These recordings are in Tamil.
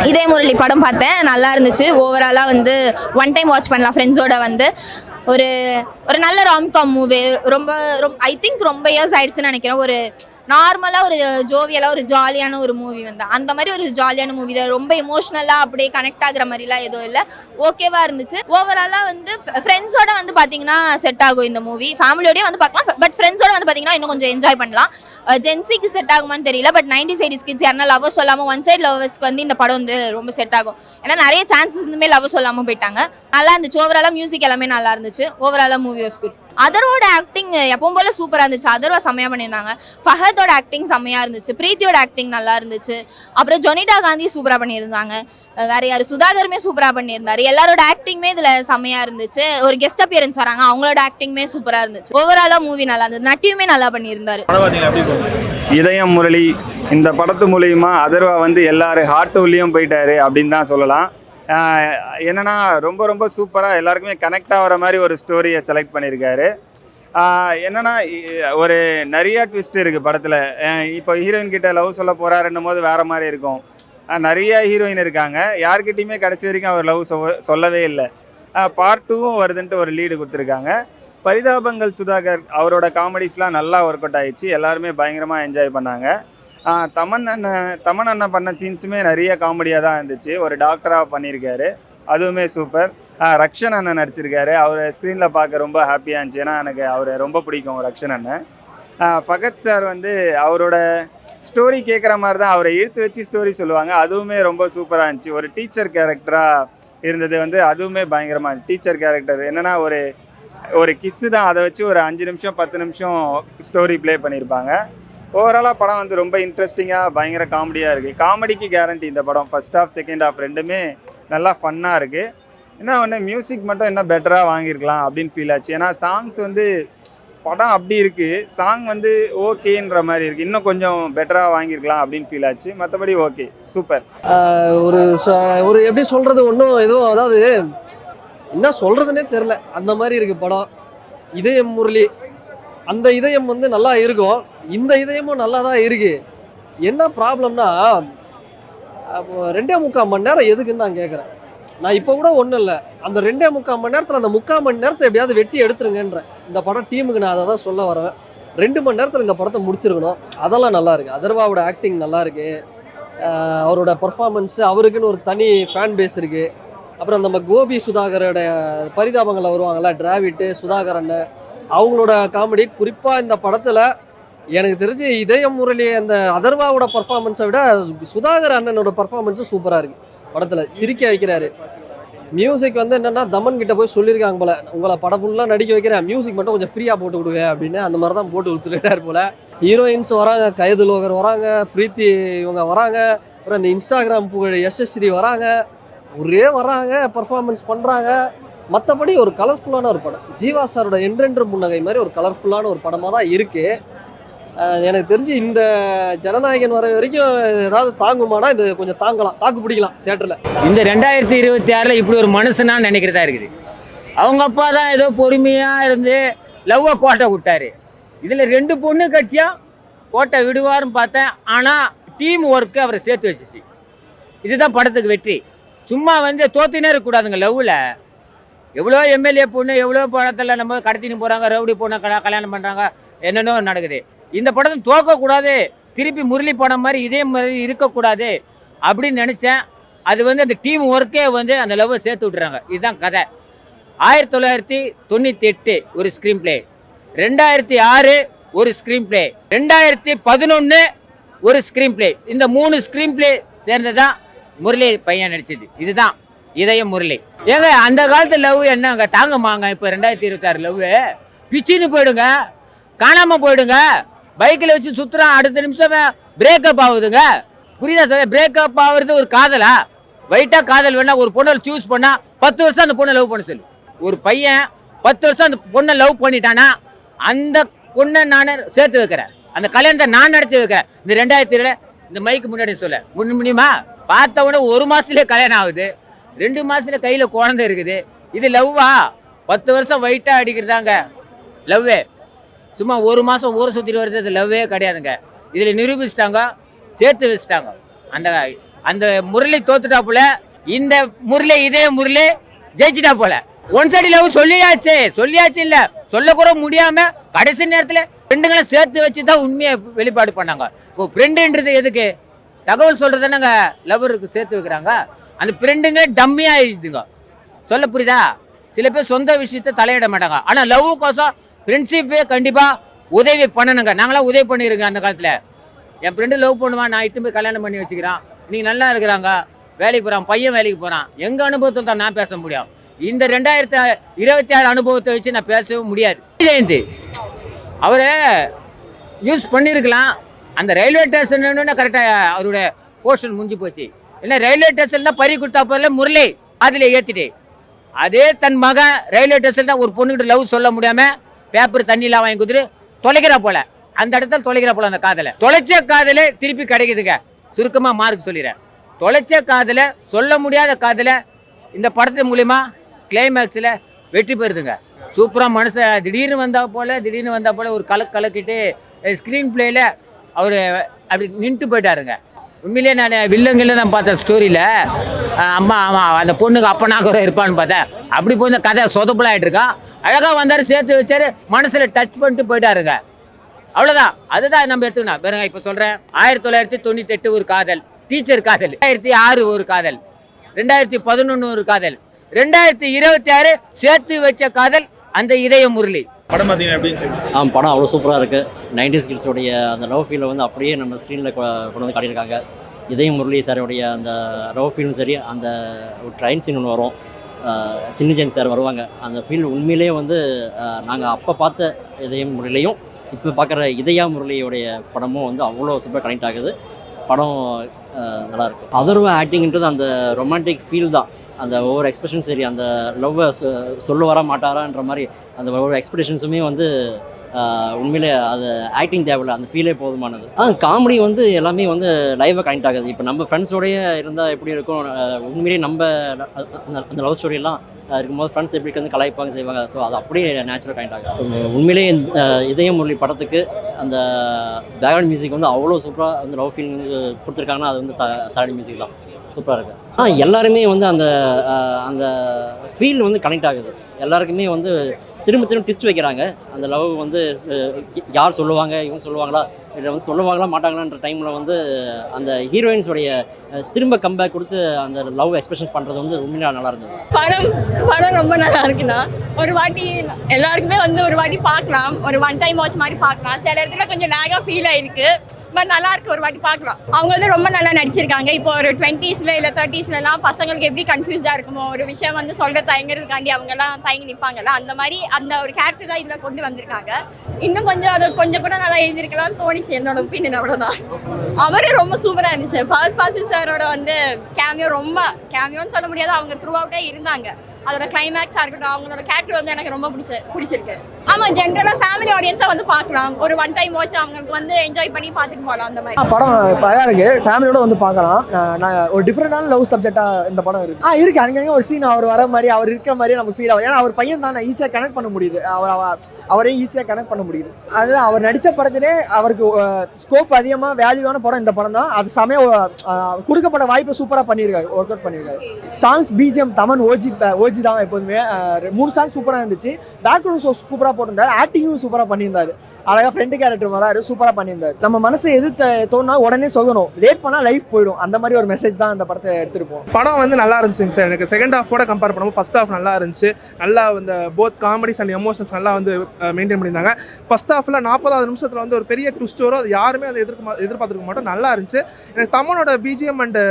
இதே முரளி படம் பார்த்தேன், நல்லா இருந்துச்சு. ஓவராலாக வந்து ஒன் டைம் வாட்ச் பண்ணலாம் ஃப்ரெண்ட்ஸோட வந்து. ஒரு ஒரு நல்ல ராம்காம் மூவி. ரொம்ப ரொம்ப ஐ திங்க் ரொம்ப இயர்ஸ் ஆயிடுச்சுன்னு நினைக்கிறேன். ஒரு நார்மலாக ஒரு ஜோவியலாக ஒரு ஜாலியான ஒரு மூவி வந்து அந்த மாதிரி ஒரு ஜாலியான மூவி தான். ரொம்ப எமோஷ்னலாக அப்படியே கனெக்ட் ஆகுற மாதிரிலாம் எதுவும் இல்லை, ஓகேவா இருந்துச்சு. ஓவராலாக வந்து ஃப்ரெண்ட்ஸோட வந்து பார்த்தீங்கன்னா செட் ஆகும் இந்த மூவி. ஃபேமிலியோடய வந்து பார்க்கலாம், பட் ஃப்ரெண்ட்ஸோட வந்து பார்த்தீங்கன்னா இன்னும் கொஞ்சம் என்ஜாய் பண்ணலாம். ஜென்சிக்கு செட் ஆகுமான்னு தெரியல, பட் 90s 80s கிட்ஸ் யாருன்னா லவ் சொல்லாமல் ஒன் சைட் லவ்வர்ஸ்க்கு வந்து இந்த படம் வந்து ரொம்ப செட் ஆகும். ஏன்னா நிறைய சான்சஸ் இருந்துமே லவ் சொல்லாமல் போயிட்டாங்க. நல்லா இருந்துச்சு. ஓவராலாக மியூசிக் எல்லாமே நல்லா இருந்துச்சு. ஓவராலாக மூவி வாஸ் குட். அதர்வோட ஆக்டிங் எப்பவும் போல சூப்பராக இருந்துச்சு. அதர்வா செம்மையாக பண்ணியிருந்தாங்க. ஃபஹதோட ஆக்டிங் செம்மையாக இருந்துச்சு. பிரீத்தியோட ஆக்டிங் நல்லா இருந்துச்சு. அப்புறம் ஜொனிடா காந்தி சூப்பராக பண்ணியிருந்தாங்க. வேற யார், சுதாகருமே சூப்பராக பண்ணியிருந்தாரு. எல்லாரோட ஆக்டிங்குமே இதில் செம்மையாக இருந்துச்சு. ஒரு கெஸ்ட் அப்பியரன்ஸ் வராங்க, அவங்களோட ஆக்டிங்குமே சூப்பராக இருந்துச்சு. ஓவராலாக மூவி நல்லா இருந்தது. நட்டியுமே நல்லா பண்ணியிருந்தாரு. இதயம் முரளி இந்த படத்து மூலியமா அதர்வா வந்து எல்லாரும் ஹார்ட்டுலேயும் போயிட்டாரு அப்படின்னு தான் சொல்லலாம். என்னன்னா ரொம்ப ரொம்ப சூப்பராக எல்லாருக்குமே கனெக்ட் ஆகிற மாதிரி ஒரு ஸ்டோரியை செலக்ட் பண்ணியிருக்காரு. என்னன்னா ஒரு நிறையா ட்விஸ்ட் இருக்குது படத்தில். இப்போ ஹீரோயின் கிட்ட லவ் சொல்ல போகிறாருன்னும் போது வேறு மாதிரி இருக்கும். நிறைய ஹீரோயின் இருக்காங்க, யார்கிட்டையுமே கடைசி வரைக்கும் அவர் லவ் சொல்லவே இல்லை. பார்ட் 2வும் வருதுன்ட்டு ஒரு லீடு கொடுத்துருக்காங்க. பரிதாபங்கள் சுதாகர் அவரோட காமெடிஸ்லாம் நல்லா ஒர்க் அவுட் ஆகிடுச்சு. எல்லாருமே பயங்கரமாக என்ஜாய் பண்ணாங்க. தமன் அண்ணன் பண்ண சீன்ஸுமே நிறைய காமெடியாக தான் இருந்துச்சு. ஒரு டாக்டராக பண்ணியிருக்காரு, அதுவுமே சூப்பர். ரக்ஷன் அண்ணன் நடிச்சிருக்காரு. அவர் ஸ்க்ரீனில் பார்க்க ரொம்ப ஹாப்பியாக இருந்துச்சு. ஏன்னா எனக்கு அவரை ரொம்ப பிடிக்கும் ரக்ஷன் அண்ணன். ஃபகத் சார் வந்து அவரோட ஸ்டோரி கேட்குற மாதிரி தான் அவரை இழுத்து வச்சு ஸ்டோரி சொல்லுவாங்க, அதுவுமே ரொம்ப சூப்பராக இருந்துச்சு. ஒரு டீச்சர் கேரக்டராக இருந்தது வந்து அதுவுமே பயங்கரமாக இருந்துச்சு. டீச்சர் கேரக்டர் என்னென்னா ஒரு கிஸ்ஸு தான், அதை வச்சு ஒரு 5 நிமிஷம் 10 நிமிஷம் ஸ்டோரி ப்ளே பண்ணியிருப்பாங்க. ஓவராலாக படம் வந்து ரொம்ப இன்ட்ரெஸ்டிங்காக பயங்கர காமெடியாக இருக்குது. காமெடிக்கு கேரண்டி இந்த படம். ஃபர்ஸ்ட் ஹாஃப் செகண்ட் ஹாஃப் ரெண்டுமே நல்லா ஃபன்னாக இருக்குது. என்ன ஒன்று மியூசிக் மட்டும் என்ன பெட்டராக வாங்கியிருக்கலாம் அப்படின்னு ஃபீல் ஆச்சு. ஏன்னா சாங்ஸ் வந்து படம் அப்படி இருக்குது, சாங் வந்து ஓகேன்ற மாதிரி இருக்குது. இன்னும் கொஞ்சம் பெட்டராக வாங்கியிருக்கலாம் அப்படின்னு ஃபீல் ஆச்சு. மற்றபடி ஓகே, சூப்பர். ஒரு எப்படி சொல்கிறது, ஒன்றும் எதுவும் அதாவது என்ன சொல்கிறதுனே தெரில, அந்த மாதிரி இருக்குது படம். இதயம் முரளி அந்த இதயம் வந்து நல்லா இருக்கும், இந்த இதயமும் நல்லா தான் இருக்குது. என்ன ப்ராப்ளம்னா 2.25 மணி நேரம் எதுக்குன்னு நான் கேட்குறேன். நான் இப்போ கூட ஒன்றும் இல்லை, அந்த 2.25 மணி நேரத்தில் அந்த 3/4 மணி நேரத்தை எப்படியாவது வெட்டி எடுத்துருங்கன்றேன். இந்த படம் டீமுக்கு நான் அதை தான் சொல்ல வரேன். 2 மணி நேரத்தில் இந்த படத்தை முடிச்சிருக்கணும். அதெல்லாம் நல்லா இருக்குது. அதர்வாவோட ஆக்டிங் நல்லா இருக்குது. அவரோட பர்ஃபார்மன்ஸு, அவருக்குன்னு ஒரு தனி ஃபேன் பேஸ் இருக்குது. அப்புறம் நம்ம கோபி சுதாகரோட பரிதாபங்களில் வருவாங்கள்ல, டிராவிட்டு சுதாகர் அண்ணன், அவங்களோட காமெடி குறிப்பாக இந்த படத்தில் எனக்கு தெரிஞ்சு இதயம் முரளி அந்த அதர்வாவோட பர்ஃபார்மன்ஸை விட சுதாகர் அண்ணனோட பர்ஃபார்மன்ஸும் சூப்பராக இருக்குது. படத்தில் சிரிக்க வைக்கிறாரு. மியூசிக் வந்து என்னென்னா தமன் கிட்ட போய் சொல்லியிருக்காங்க போல், உங்களை படம் ஃபுல்லாக நடிக்க வைக்கிறேன், மியூசிக் மட்டும் கொஞ்சம் ஃப்ரீயாக போட்டு கொடுங்க அப்படின்னு. அந்த மாதிரி தான் போட்டு கொடுத்துட்டார் போல். ஹீரோயின்ஸ் வராங்க, கைது லோகர் வராங்க, பிரீத்தி இவங்க வராங்க, அப்புறம் இந்த இன்ஸ்டாகிராம் புகழ் யசஸ்ரீ வராங்க, ஒரே வராங்க, பர்ஃபார்மன்ஸ் பண்ணுறாங்க. மற்றபடி ஒரு கலர்ஃபுல்லான ஒரு படம். ஜீவா சாரோட என்றென்று புன்னகை மாதிரி ஒரு கலர்ஃபுல்லான ஒரு படமாக தான் இருக்குது. எனக்கு தெரிஞ்சு இந்த ஜனநாயகன் வர வரைக்கும் ஏதாவது தாங்குமானா இது கொஞ்சம் தாக்கு பிடிக்கலாம் தேட்டரில். இந்த 2026 இப்படி ஒரு மனுஷனான்னு நினைக்கிறதா இருக்குது. அவங்க அப்பா தான் ஏதோ பொறுமையாக இருந்து லவ்வை கோட்டை விட்டார். இதில் 2 பொண்ணு கட்சியாக கோட்டை விடுவார்னு பார்த்தேன். ஆனால் டீம் ஒர்க்கு அவரை சேர்த்து வச்சிச்சு. இதுதான் படத்துக்கு வெற்றி. சும்மா வந்து தோத்தினே இருக்கக்கூடாதுங்க. லவ்வில் எவ்வளோ எம்எல்ஏ பொண்ணு, எவ்வளோ படத்தில் நம்ம கடத்தின்னு போகிறாங்க, ரவுடி பொண்ணை கல்யாணம் பண்ணுறாங்க, என்னென்னோ நடக்குது. இந்த படத்தை தோக்கக்கூடாது, திருப்பி முரளி படம் மாதிரி இதே மாதிரி இருக்கக்கூடாது அப்படின்னு நினச்சேன். அது வந்து அந்த டீம் ஒர்க்கே வந்து அந்த லவ்வை சேர்த்து விட்டுறாங்க. இதுதான் கதை. 1998 ஒரு ஸ்க்ரீன் பிளே, 2006 ஒரு ஸ்க்ரீன் பிளே, 2011 ஒரு ஸ்க்ரீன் பிளே. இந்த 3 ஸ்க்ரீன் பிளே சேர்ந்ததான் முரளி பையன் நடிச்சது. இதுதான் இதயம் முரளி. ஏங்க அந்த காலத்து லவ் என்னங்க தாங்கம்மாங்க? இப்போ 2026 லவ் பிச்சின்னு போயிடுங்க, காணாமல் போயிடுங்க. பைக்கில் வச்சு சுற்றுறான், அடுத்த நிமிஷம் பிரேக்கப் ஆகுதுங்க. புரியுதா சார்? பிரேக்கப் ஆகுறது ஒரு காதலா? வைட்டாக காதல் வேணா ஒரு பொண்ணை சூஸ் பண்ணால் 10 வருஷம் அந்த பொண்ணை லவ் பண்ண சொல்லு. ஒரு பையன் 10 வருஷம் அந்த பொண்ணை லவ் பண்ணிட்டானா அந்த பொண்ணை நான் சேர்த்து வைக்கிறேன், அந்த கல்யாணத்தை நான் நடத்தி வைக்கிறேன். இந்த 2007 இந்த மைக்கு முன்னாடி சொல்ல முடியுமா? பார்த்த உடனே 1 மாதத்துலேயே கல்யாணம் ஆகுது, 2 மாதத்துல கையில் குழந்தை இருக்குது. இது லவ்வா? 10 வருஷம் வைட்டாக அடிக்கிறதாங்க லவ்வே. சும்மா 1 மாதம் ஊரை சுற்றிட்டு வருது, அது லவ்வே கிடையாதுங்க. இதில் நிரூபிச்சிட்டாங்க, சேர்த்து வச்சுட்டாங்க. அந்த அந்த முரளி தோத்துட்டா போல, இந்த முரளி இதே முரளி ஜெயிச்சிட்டா போல. ஒன் சைடு லவ் சொல்லியாச்சு இல்ல சொல்ல கூட முடியாம கடைசி நேரத்துல ஃப்ரெண்டுங்களை சேர்த்து வச்சு தான் உண்மையை வெளிப்பாடு பண்ணாங்க. இப்போ ஃப்ரெண்டுன்றது எதுக்கு? தகவல் சொல்றது என்னங்க லவருக்கு சேர்த்து வைக்கிறாங்க. அந்த ஃப்ரெண்டுங்க டம்மி ஆயிடுதுங்க. சொல்ல புரியுதா? சில பேர் சொந்த விஷயத்த தலையிட மாட்டாங்க. ஆனா லவ் கோசம் ஃப்ரெண்ட்ஷிப்பே கண்டிப்பா உதவி பண்ணணுங்க. நாங்களாம் உதவி பண்ணிருங்க. அந்த காலத்துல என் ஃப்ரெண்டு லவ் பண்ணுவான், நான் இட்டு போய் கல்யாணம் பண்ணி வச்சுக்கிறான், நீங்க நல்லா இருக்கிறாங்க, வேலைக்கு போறான், பையன் வேலைக்கு போறான். எங்க அனுபவத்தில் தான் நான் பேச முடியும். இந்த 2026 அனுபவத்தை வச்சு நான் பேசவும் முடியாது. ஜெயந்தி அவரை யூஸ் பண்ணியிருக்கலாம். அந்த ரயில்வே ஸ்டேஷன் கரெக்டாக அவருடைய போர்ஷன் முடிஞ்சு போச்சு. இல்லை ரயில்வே ஸ்டேஷன் தான் பறி கொடுத்தா போல முரளி அதில் ஏற்றிட்டு, அதே தன் மகன் ரயில்வே ஸ்டேஷன் தான் ஒரு பொண்ணுகிட்ட லவ் சொல்ல முடியாமல் பேப்பர் தண்ணிலாம் வாங்கி கொடுத்துட்டு தொலைக்கிறா போல. அந்த இடத்துல தொலைக்கிறா போல. அந்த காதலை தொலைச்ச காதலை திருப்பி கிடைக்குதுங்க. சுருக்கமாக மார்க் சொல்லிடுறேன். தொலைச்ச காதலை, சொல்ல முடியாத காதலை இந்த படத்து மூலிமா கிளைமேக்ஸில் வெற்றி பெறுதுங்க. சூப்பராக மனுஷன் திடீர்னு வந்தால் போல் ஒரு கலக்கிட்டு ஸ்க்ரீன் பிளேயில் அவர் அப்படி நின்றுட்டு போயிட்டாருங்க. உண்மையிலேயே நான் வில்லங்களில் நான் பார்த்த ஸ்டோரியில் அம்மா அந்த பொண்ணுக்கு அப்பனாக கூட இருப்பான்னு பார்த்தேன். அப்படி போய் இந்த கதை சொதப்பலாகிட்டு இருக்கான். அழகாக வந்தார், சேர்த்து வச்சார், மனசில் டச் பண்ணிட்டு போயிட்டாருங்க. அவ்வளோதான். அதுதான் நம்ம எடுத்துக்கணும். வேறுங்க இப்போ சொல்கிறேன், 1998 ஒரு காதல், டீச்சர் காதல், 2006 ஒரு காதல், 2011 ஒரு காதல், 2026 சேர்த்து வச்ச காதல் அந்த இதய முரளி. படம் பார்த்தீங்கன்னா எப்படின்னு சொல்லி. படம் அவ்வளோ சூப்பராக இருக்குது. 90s கிட்ஸோடைய அந்த லவ் ஃபீலை வந்து அப்படியே நம்ம ஸ்க்ரீனில் கொண்டு வந்து காட்டியிருக்காங்க. இதய முரளி சாரோடைய அந்த லவ் ஃபீலும் சரி, அந்த ஒரு ட்ரெயின் சீன் ஒன்று வரும், சின்ன ஜெயந்தி சார் வருவாங்க. அந்த ஃபீல் உண்மையிலே வந்து நாங்கள் அப்போ பார்த்த இதய முரளியும் இப்போ பார்க்குற இதயா முரளியோடைய படமும் வந்து அவ்வளோ சூப்பராக கனெக்ட் ஆகுது. படம் நல்லாயிருக்கு. அதர்வ ஆக்டிங்ன்றது அந்த ரொமான்டிக் ஃபீல் தான். அந்த ஒவ்வொரு எக்ஸ்பிரஷன் சரி, அந்த லவ்வை சொல்ல வர மாட்டாரான்ற மாதிரி அந்த ஒவ்வொரு எக்ஸ்பிரஷன்ஸுமே வந்து உண்மையிலே அது ஆக்டிங் தேவையில்லை, அந்த ஃபீலே போதுமானது. காமெடி வந்து எல்லாமே வந்து லைவாக கனெக்ட் ஆகுது. இப்போ நம்ம ஃப்ரெண்ட்ஸோடைய இருந்தால் எப்படி இருக்கும், உண்மையிலேயே நம்ம அந்த லவ் ஸ்டோரியெல்லாம் இருக்கும்போது ஃப்ரெண்ட்ஸ் எப்படி வந்து கலாய்ப்பாங்க செய்வாங்க. ஸோ அது அப்படியே நேச்சுரல் கனெக்ட் ஆகுது. உண்மையிலேயே இதய முரளி படத்துக்கு அந்த பேக்ரவுண்ட் மியூசிக் வந்து அவ்வளோ சூப்பராக அந்த லவ் ஃபீல் வந்து கொடுத்துருக்காங்கன்னா அது வந்து சரடி மியூசிக் தான். சூப்பராக இருக்குது. எல்லாருமே வந்து அந்த அந்த ஃபீல் வந்து கனெக்ட் ஆகுது. எல்லாருக்குமே வந்து திரும்ப ட்விஸ்ட் வைக்கிறாங்க. அந்த லவ் வந்து யார் சொல்லுவாங்க, இவங்க சொல்லுவாங்களா, இல்லை வந்து சொல்லுவாங்களா மாட்டாங்களான்ற டைமில் வந்து அந்த ஹீரோயின்ஸோடைய திரும்ப கம்பேக் கொடுத்து அந்த லவ் எக்ஸ்பிரஷன்ஸ் பண்ணுறது வந்து உண்மையாக நல்லா இருந்தது. படம் ரொம்ப நல்லா இருக்குண்ணா. ஒரு வாட்டி எல்லாருக்குமே வந்து ஒரு வாட்டி பார்க்கலாம், ஒரு ஒன் டைம் வாட்ச் மாதிரி பார்க்கலாம். சில இடத்துல கொஞ்சம் லேகாக ஃபீல் ஆயிருக்கு, பட் நல்லா இருக்கு, ஒரு வாட்டி பார்க்கலாம். அவங்க வந்து ரொம்ப நல்லா நடிச்சிருக்காங்க. இப்போ ஒரு 20s இல்லை 30sலாம் பசங்களுக்கு எப்படி கன்ஃபியூஸ்டாக இருக்குமோ, ஒரு விஷயம் வந்து சொல்ல தயங்குறதுக்காண்டி அவங்கெல்லாம் தயங்கி நிற்பாங்கல்ல, அந்த மாதிரி அந்த ஒரு கேரக்டர் தான் இதில் கொண்டு வந்திருக்காங்க. இன்னும் கொஞ்சம் அதை கொஞ்சம் கூட நல்லா எழுதியிருக்கலாம்னு தோணிச்சு, என்னோட ஒப்பீனியன். அவ்வளோதான். அவரே ரொம்ப சூப்பராக இருந்துச்சு. ஃபஹத் ஃபாசில் சாரோட வந்து கேமியோன்னு சொல்ல முடியாது, அவங்க த்ரூ அவுட்டே இருந்தாங்க. அதோட கிளைமேக்ஸாக இருக்கட்டும், அவங்களோட கேரக்டர் வந்து எனக்கு ரொம்ப பிடிச்சிருக்கு. ஆமாம், ஜென்ரலாக ஃபேமிலி ஆடியன்ஸாக வந்து பார்க்கலாம். ஒரு ஒன் டைம் வாட்ச் அவங்களுக்கு வந்து என்ஜாய் பண்ணி பார்த்துட்டு போகலாம். அந்த மாதிரி படம் அழகாக இருக்குது, ஃபேமிலியோட வந்து பார்க்கலாம். நான் ஒரு டிஃப்ரெண்டான லவ் சப்ஜெக்டாக இந்த படம் இருக்குது. இருக்குது அங்கங்கே ஒரு சீன் அவர் வர மாதிரி, அவர் இருக்கிற மாதிரியே நமக்கு ஃபீல் ஆகும். ஏன்னா அவர் பையன் தான், நான் ஈஸியாக கனெக்ட் பண்ண முடியுது, அவரையும் ஈஸியாக கனெக்ட் பண்ண முடியுது. அது அவர் நடித்த படத்திலே அவருக்கு ஸ்கோப் அதிகமாக வேல்யூவான படம் இந்த படம் தான். அது சமயம் கொடுக்கப்பட்ட வாய்ப்பை சூப்பராக பண்ணியிருக்காரு, ஒர்க் அவுட் பண்ணியிருக்காரு. சாங்ஸ் பிஜிஎம் தமன் ஓஜி தான் எப்போதுமே. 3 சாங்ஸ் சூப்பராக இருந்துச்சு. பேக்ரவுண்ட் சூப்பராக போட்டிருந்தாரு, ஆக்டிங்கும் சூப்பராக பண்ணியிருந்தாரு. அழகாக ஃப்ரெண்டு கேரக்டர் வராரு, சூப்பராக பண்ணியிருந்தார். நம்ம மனசு எது தோணுனா உடனே சொல்லணும், லேட் பண்ணால் லைஃப் போயிடும். அந்த மாதிரி ஒரு மெசேஜ் தான் அந்த படத்தை எடுத்துருப்போம். படம் வந்து நல்லா இருந்துச்சுங்க சார். எனக்கு செகண்ட் ஹாஃபோட கம்பேர் பண்ணும்போது ஃபர்ஸ்ட் ஹாஃப் நல்லா இருந்துச்சு. நல்லா இந்த போத் காமெடிஸ் அண்ட் எமோஷன்ஸ் நல்லா வந்து மெயின்டைன் பண்ணியிருந்தாங்க. ஃபர்ஸ்ட் ஹாஃபில் 40வது நிமிஷத்தில் வந்து ஒரு பெரிய ட்விஸ்ட் வரும், அது யாருமே அதை எதிர்பார்த்துருக்க மாட்டோம். நல்லா இருந்துச்சு. எனக்கு தமனோட பிஜிஎம் அண்ட்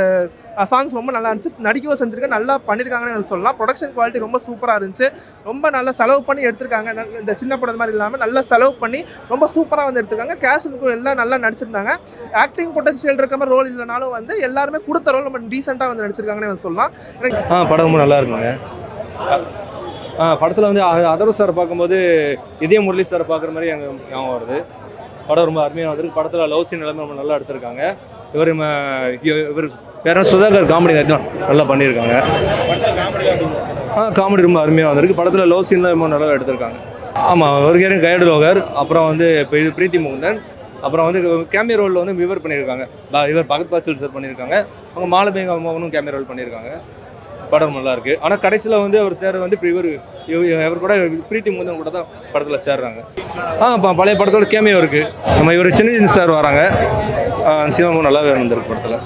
சாங்ஸ் ரொம்ப நல்லா இருந்துச்சு. நடிக்கவும் செஞ்சுருக்கேன், நல்லா பண்ணியிருக்காங்கன்னு சொல்லலாம். ப்ரொடக்ஷன் குவாலிட்டி ரொம்ப சூப்பராக இருந்துச்சு. ரொம்ப நல்லா செலவு பண்ணி எடுத்திருக்காங்க. இந்த சின்ன படம் மாதிரி இல்லாமல் நல்லா செலவு பண்ணி ரொம்ப சூப்பராக வந்து எடுத்திருக்காங்க. கேஸ்டுக்கும் எல்லாம் நல்லா நடிச்சிருந்தாங்க. ஆக்டிங் பொட்டன்ஷியல் இருக்க மாதிரி ரோல் இல்லைனாலும் வந்து எல்லாருமே கொடுத்த ரோல் ரொம்ப டீசெண்டாக வந்து நடிச்சிருக்காங்கன்னு வந்து சொல்லலாம். படம் ரொம்ப நல்லா இருக்குங்க. படத்தில் வந்து அதர்வ சார் பார்க்கும்போது இதய முரளி சார் பார்க்குற மாதிரி எனக்கு ஞாபகம் வருது. படம் ரொம்ப அருமையாக வந்திருக்கு. படத்தில் லவ் சீன் எல்லாமே ரொம்ப நல்லா எடுத்திருக்காங்க. இவர் பேர சுதாகர் காமெடி நல்லா பண்ணியிருக்காங்க. காமெடி ரொம்ப அருமையாக வந்திருக்கு. படத்தில் லவ் சீன்லாம் ரொம்ப நல்லா எடுத்திருக்காங்க. ஆமாம், ஒரு கேரும் கைடு லோகர், அப்புறம் வந்து இப்போ இது பிரீத்தி முகுந்தன், அப்புறம் வந்து கேமியோ ரோலில் வந்து இவர் பண்ணியிருக்காங்க, இவர் பகத் பாசில் சார் பண்ணியிருக்காங்க. அவங்க மாலபேங்க அம்மாவனும் கேமரா ரோல் பண்ணியிருக்காங்க. படம் நல்லா இருக்கு. ஆனால் கடைசியில் வந்து அவர் சேர வந்து இப்போ இவர் கூட பிரீத்தி முந்தன் கூட தான் படத்தில் சேர்றாங்க. பழைய படத்தோட கேமியோ இருக்கு. நம்ம இவர் சின்ன சார் வராங்க. சினிமா நல்லாவே வந்திருக்கு படத்தில்.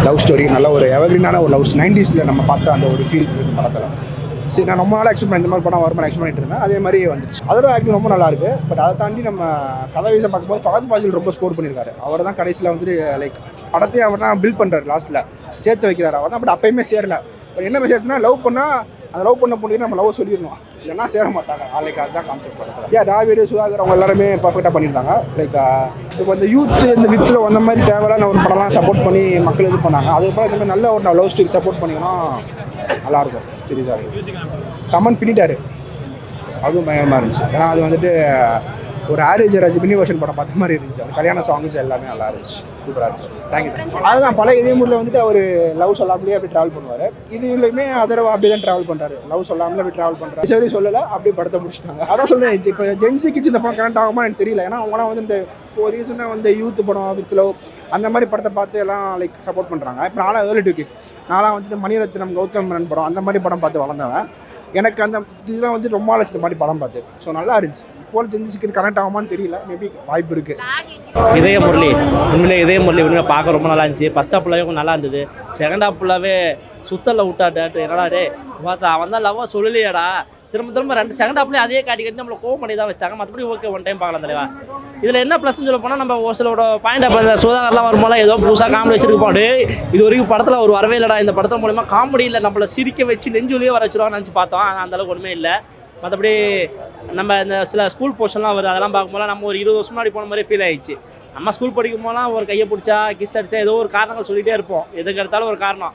லவ் ஸ்டோரி நல்ல ஒரு எவர்கிரீனான ஒரு லவ் 90s நம்ம பார்த்த அந்த ஒரு ஃபீல் இருக்குது படத்தில். சரி, நான் ரொம்ப நாளாக எக்ஸ்பெக்ட் பண்ண இந்த மாதிரி படம் வருமா எக்ஸ்பெக்ட் பண்ணிட்டு இருந்தேன். அதே மாதிரி வந்துச்சு. அதோட ஆக்டிங் ரொம்ப நல்லா இருக்கு. பட் அதை தாண்டி நம்ம கதை வீச பார்க்கும்போது ஃபஹத் ஃபாசில் ரொம்ப ஸ்கோர் பண்ணியிருக்காரு. அவர் தான் கடைசியில் வந்துட்டு லைக் படத்தையே அவர் தான் பில்ட் பண்ணுறாரு, லாஸ்ட்டில் சேர்த்து வைக்கிறார் அவர் தான். பட் அப்பயுமே சேரல. பட் என்ன மெசேஜ்னா லவ் பண்ணால் அந்த லவ் பண்ண பொண்ணு நம்ம லவ் சொல்லிடணும், இல்லைன்னா சேர மாட்டாங்க. லைக் அதுதான் கான்செப்ட் படத்தில். ராவிடு சுதாகர் அவங்க எல்லாருமே பர்ஃபெக்டாக பண்ணியிருந்தாங்க. லைக் இப்போ இந்த யூத்து இந்த வித்தில் அந்த மாதிரி தேவையில்லான ஒரு படம்லாம் சப்போர்ட் பண்ணி மக்கள் இது பண்ணாங்க. அதுக்கப்புறம் இந்த மாதிரி நல்ல ஒரு லவ் ஸ்டோரி சப்போர்ட் பண்ணிங்கன்னா நல்லாயிருக்கும். சீரியஸாக இருக்கும். கமெண்ட் பண்ணிட்டாரு, அதுவும் பயங்கரமாக இருந்துச்சு. ஏன்னா அது வந்துட்டு ஒரு ஆரேஜ் ரஜினி வெர்ஷன் படம் பார்த்த மாதிரி இருந்துச்சு. அந்த கல்யாண சாங்ஸ் எல்லாமே நல்லா இருந்துச்சு, சூப்பராக இருந்துச்சு. தேங்க்யூ. அதுதான் பழைய இதே மூடில் வந்துட்டு அவர் லவ் சொல்லாமலே அப்படி ட்ராவல் பண்ணுவார். இதுலையுமே அதர்வா அப்படி தான் ட்ராவல் பண்ணுறாரு. லவ் சொல்லாமலே அப்படி ட்ராவல் பண்ணுறாரு. சரி சொல்லலை, அப்படியே படத்தை முடிச்சிட்டாங்க. அதான் சொல்கிறேன், இப்போ ஜென்சிக்கு இந்த படம் கரெக்ட் ஆகுமா எனக்கு தெரியல. ஏன்னா அவங்களாம் வந்து இந்த இப்போ ரீசெண்டாக வந்து யூத் படம் வித் லவ் அந்த மாதிரி படத்தை பார்த்து எல்லாம் லைக் சப்போர்ட் பண்ணுறாங்க. இப்போ நானும் ஏர்லி 2 கிட்ஸ், நான்லாம் வந்துட்டு மணிரத்னம் கௌதம் மேனன் படம் அந்த மாதிரி படம் பார்த்து வளர்ந்தவன். எனக்கு அந்த இதெல்லாம் வந்து ரொம்ப நாள் மாதிரி படம் பார்த்து ஸோ நல்லா இருந்துச்சு. இப்போ ஜென்சிக்கு கனெக்ட் ஆகுமான்னு தெரியல, மேபி வாய்ப்பு இருக்குது. இதய முரளி உண்மையிலே பார்க்க ரொம்ப நல்லா இருந்துச்சு. ஃபஸ்ட் ஹாஃப் ஃபுல்லாகவே நல்லா இருந்தது. செகண்ட் ஹாஃப் ஃபுல்லாகவே சுத்தலில் விட்டாட்டு என்னடா டே பார்த்தா அவன் தான் லவ்வாக சொல்லலையாடா, திரும்ப ரெண்டு செகண்ட் ஹாஃப்லேயே அதே காட்டி நம்மளை கோவம் பண்ணி தான் வச்சிட்டாங்க. மற்றபடி ஓகே, ஒன் டைம் பார்க்கலாம் தலைவா. இதில் என்ன ப்ளஸ்ன்னு சொல்ல போனால் நம்ம ஒரு சிலோட பாயிண்ட் அப்போ இந்த சுதாகர்லாம் வரும்போது ஏதோ புதுசாக காமெடி வச்சிருப்பாடு. இது வரைக்கும் படத்தில் ஒரு வரவே இல்லைடா. இந்த படத்தில் மூலமாக காமெடியில் நம்மளை சிரிக்க வச்சு நெஞ்சுலேயே வர வச்சுருவான்னு நினச்சி பார்த்தோம். ஆனால் அந்தளவுக்கு ஒன்றுமே இல்லை. மற்றபடி நம்ம இந்த சில ஸ்கூல் போர்ஷன்லாம் வருது, அதெல்லாம் பார்க்கும்போது நம்ம ஒரு 20 வருஷம் முன்னாடி போன மாதிரி ஃபீல் ஆயிடுச்சு. நம்ம ஸ்கூல் படிக்கும் போதெல்லாம் ஒரு கையை பிடிச்சா கிஸ் அடிச்சா ஏதோ ஒரு காரணங்கள் சொல்லிகிட்டே இருப்போம், எதுக்கு எடுத்தாலும் ஒரு காரணம்.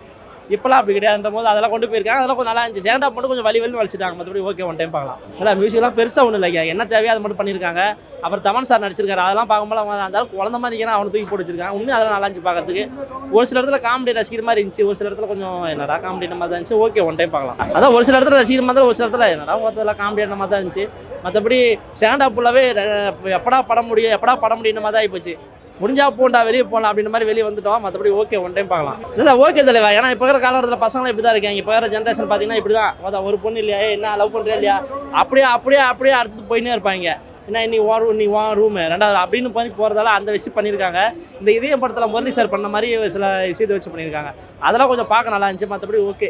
இப்போலாம் அப்படி கிடையாதுன்ற போது அதெல்லாம் கொண்டு போயிருக்காங்க. அதெல்லாம் கொஞ்சம் நல்லா இருந்துச்சு. செகண்ட் ஹாஃப் மட்டும் கொஞ்சம் வலிவெளின்னு வலிச்சிட்டாங்க. மற்றபடி ஓகே, ஒன் டைம் பார்க்கலாம். இல்லை மியூசிக்லாம் பெருசாக ஒன்றும் இல்லைங்க, என்ன தேவையோ அதை மட்டும் பண்ணியிருக்காங்க. அப்புறம் தமன் சார் நடிச்சிருக்காரு, அதெல்லாம் பார்க்கும்போது அவங்க அந்த அளவுக்கு குழந்த மாதிரி இருக்கிறான், அவனை தூக்கி போட்டு வச்சிருக்காங்க. உண்மையாக அதெல்லாம் நல்லா இருந்துச்சு பார்க்கறதுக்கு. ஒரு சில இடத்துல காமெடி ரசிக்கிற மாதிரி இருந்துச்சு, ஒரு சில இடத்துல கொஞ்சம் என்னடா காமெடி மாதிரி தான் இருந்துச்சு. ஓகே, ஒன் டைம் பார்க்கலாம். அதான் ஒரு சில இடத்துல ரசிக்கிற மாதிரி, ஒரு சில இடத்துல என்னடா மொத்தத்தில் காமெடி மாதிரி தான் இருந்துச்சு. மற்றபடி செகண்ட் ஹாஃப் ஃபுல்லாகவே எப்படா படம் முடியுன்ற மாதிரி தான் ஆகிப்போச்சு. முடிஞ்சா போண்டா வெளியே போகலாம் அப்படின்ற மாதிரி வெளியே வந்துட்டோம். மற்றபடி ஓகே, ஒன் டைம் பார்க்கலாம். இல்லை ஓகே தலைவா. ஏன்னா இப்போ இருக்கிற காலகட்டத்தில் பசங்களும் இப்படி தான் இருக்காங்க. இப்போ வேறு ஜென்ரேஷன் பார்த்தீங்கன்னா இப்படி தான். ஒரு பொண்ணு இல்லையா, என்ன லவ் பண்ணுறியா இல்லையா, அப்படியே அடுத்து போயின்னே இருப்பாங்க. ஏன்னா நீ வா ரூமு ரெண்டாவது அப்படின்னு பண்ணி போகிறதால அந்த விஷயம் பண்ணியிருக்காங்க. இந்த இதய படத்தில் முரளி சார் பண்ண மாதிரி சில விஷயத்தை வச்சு பண்ணியிருக்காங்க. அதெல்லாம் கொஞ்சம் பார்க்க நல்லா இருந்துச்சு. மற்றபடி ஓகே.